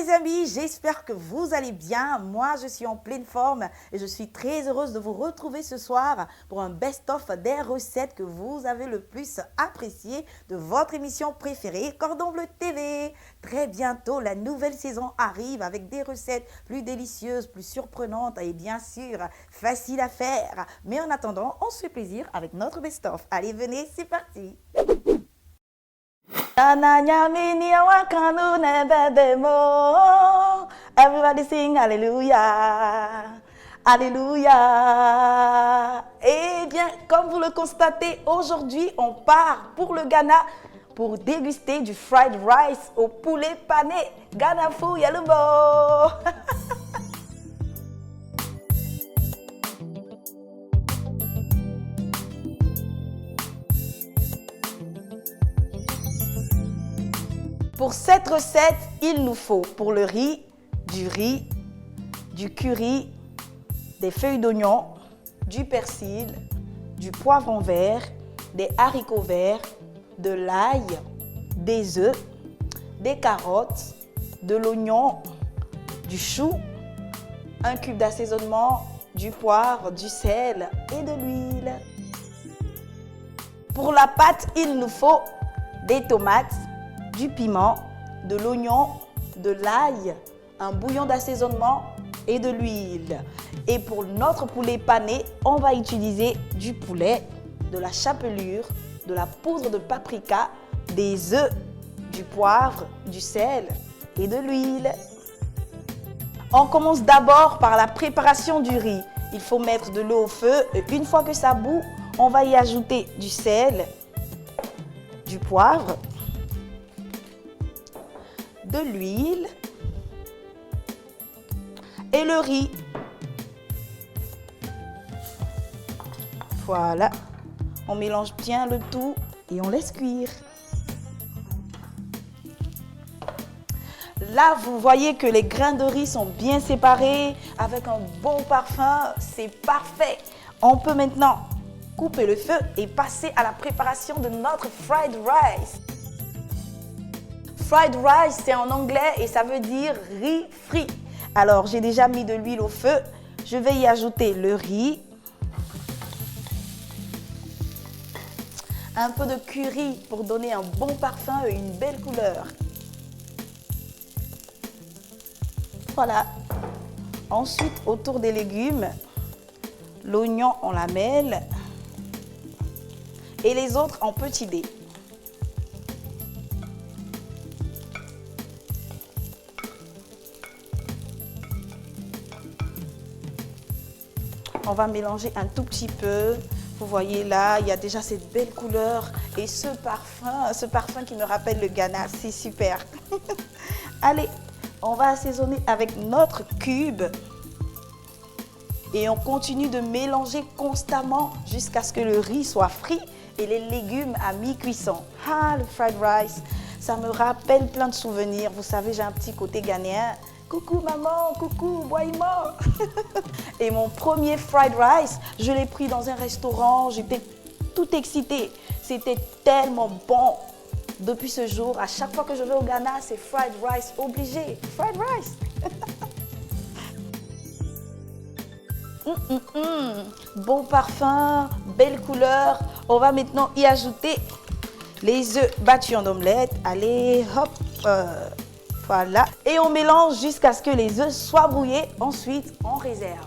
les amis, j'espère que vous allez bien. Moi, je suis en pleine forme et je suis très heureuse de vous retrouver ce soir pour un best-of des recettes que vous avez le plus appréciées de votre émission préférée, Cordon Bleu TV. Très bientôt, la nouvelle saison arrive avec des recettes plus délicieuses, plus surprenantes et bien sûr, faciles à faire. Mais en attendant, on se fait plaisir avec notre best-of. Allez, venez, c'est parti. Everybody sing Alléluia, Alléluia. Eh bien, comme vous le constatez, aujourd'hui, on part pour le Ghana pour déguster du fried rice au poulet pané. Ghana fou, yalubo. Pour cette recette, il nous faut pour le riz, du curry, des feuilles d'oignon, du persil, du poivron vert, des haricots verts, de l'ail, des œufs, des carottes, de l'oignon, du chou, un cube d'assaisonnement, du poivre, du sel et de l'huile. Pour la pâte, il nous faut des tomates, du piment, de l'oignon, de l'ail, un bouillon d'assaisonnement et de l'huile. Et pour notre poulet pané, on va utiliser du poulet, de la chapelure, de la poudre de paprika, des œufs, du poivre, du sel et de l'huile. On commence d'abord par la préparation du riz. Il faut mettre de l'eau au feu et une fois que ça bout, on va y ajouter du sel, du poivre, de l'huile et le riz. Voilà, on mélange bien le tout et on laisse cuire. Là, vous voyez que les grains de riz sont bien séparés avec un bon parfum, c'est parfait. On peut maintenant couper le feu et passer à la préparation de notre fried rice. Fried rice, c'est en anglais et ça veut dire riz frit. Alors, j'ai déjà mis de l'huile au feu. Je vais y ajouter le riz, un peu de curry pour donner un bon parfum et une belle couleur. Voilà. Ensuite, autour des légumes, l'oignon en lamelles et les autres en petits dés. On va mélanger un tout petit peu. Vous voyez là, il y a déjà cette belle couleur et ce parfum qui me rappelle le Ghana, c'est super. Allez, on va assaisonner avec notre cube et on continue de mélanger constamment jusqu'à ce que le riz soit frit et les légumes à mi-cuisson. Ah, le fried rice, ça me rappelle plein de souvenirs. Vous savez, j'ai un petit côté ghanéen. Coucou maman, coucou, bois-moi. Et mon premier fried rice, je l'ai pris dans un restaurant, j'étais toute excitée. C'était tellement bon. Depuis ce jour, à chaque fois que je vais au Ghana, c'est fried rice obligé. Fried rice. Bon parfum, belle couleur. On va maintenant y ajouter les œufs battus en omelette. Allez, hop. Voilà. Et on mélange jusqu'à ce que les œufs soient brouillés. Ensuite, on réserve.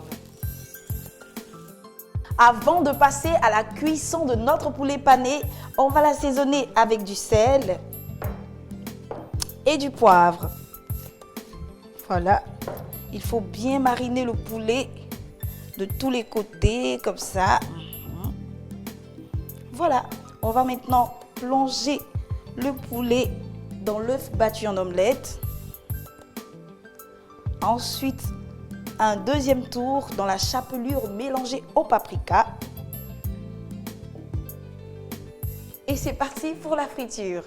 Avant de passer à la cuisson de notre poulet pané, on va l'assaisonner avec du sel et du poivre. Voilà. Il faut bien mariner le poulet de tous les côtés, comme ça. Voilà. On va maintenant plonger le poulet dans l'œuf battu en omelette. Ensuite, un deuxième tour dans la chapelure mélangée au paprika. Et c'est parti pour la friture.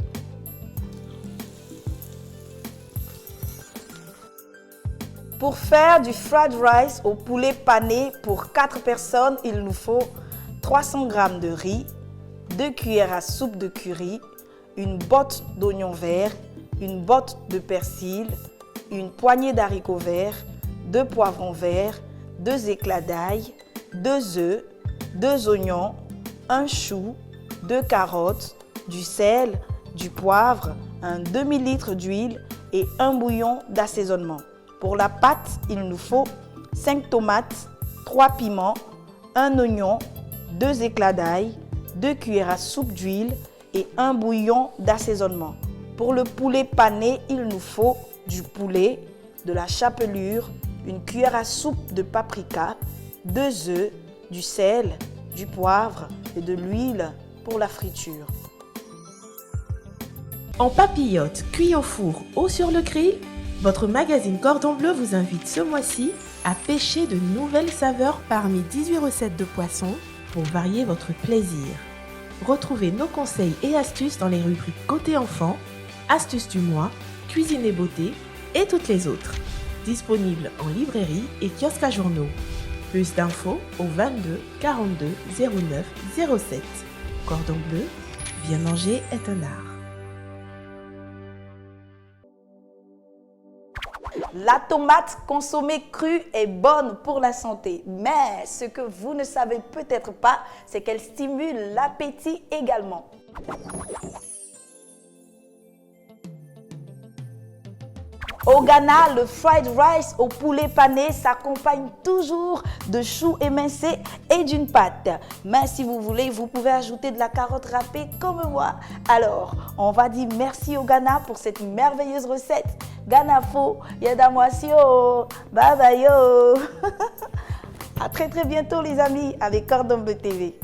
Pour faire du fried rice au poulet pané pour 4 personnes, il nous faut 300 g de riz, 2 cuillères à soupe de curry, une botte d'oignon vert, une botte de persil, une poignée d'haricots verts, 2 poivrons verts, 2 éclats d'ail, 2 œufs, 2 oignons, un chou, 2 carottes, du sel, du poivre, un demi-litre d'huile et un bouillon d'assaisonnement. Pour la pâte, il nous faut 5 tomates, 3 piments, 1 oignon, 2 éclats d'ail, 2 cuillères à soupe d'huile et un bouillon d'assaisonnement. Pour le poulet pané, il nous faut du poulet, de la chapelure, une cuillère à soupe de paprika, 2 œufs, du sel, du poivre et de l'huile pour la friture. En papillote, cuit au four ou sur le grill, votre magazine Cordon Bleu vous invite ce mois-ci à pêcher de nouvelles saveurs parmi 18 recettes de poissons pour varier votre plaisir. Retrouvez nos conseils et astuces dans les rubriques Côté Enfant, Astuces du mois, Cuisine et beauté et toutes les autres. Disponibles en librairie et kiosque à journaux. Plus d'infos au 22 42 09 07. Cordon Bleu, bien manger est un art. La tomate consommée crue est bonne pour la santé, mais ce que vous ne savez peut-être pas, c'est qu'elle stimule l'appétit également. Au Ghana, le fried rice au poulet pané s'accompagne toujours de choux émincés et d'une pâte. Mais si vous voulez, vous pouvez ajouter de la carotte râpée comme moi. Alors, on va dire merci au Ghana pour cette merveilleuse recette. Ghana fo, yadamwasio, bye bye yo. À très bientôt les amis avec Cordon Bleu TV.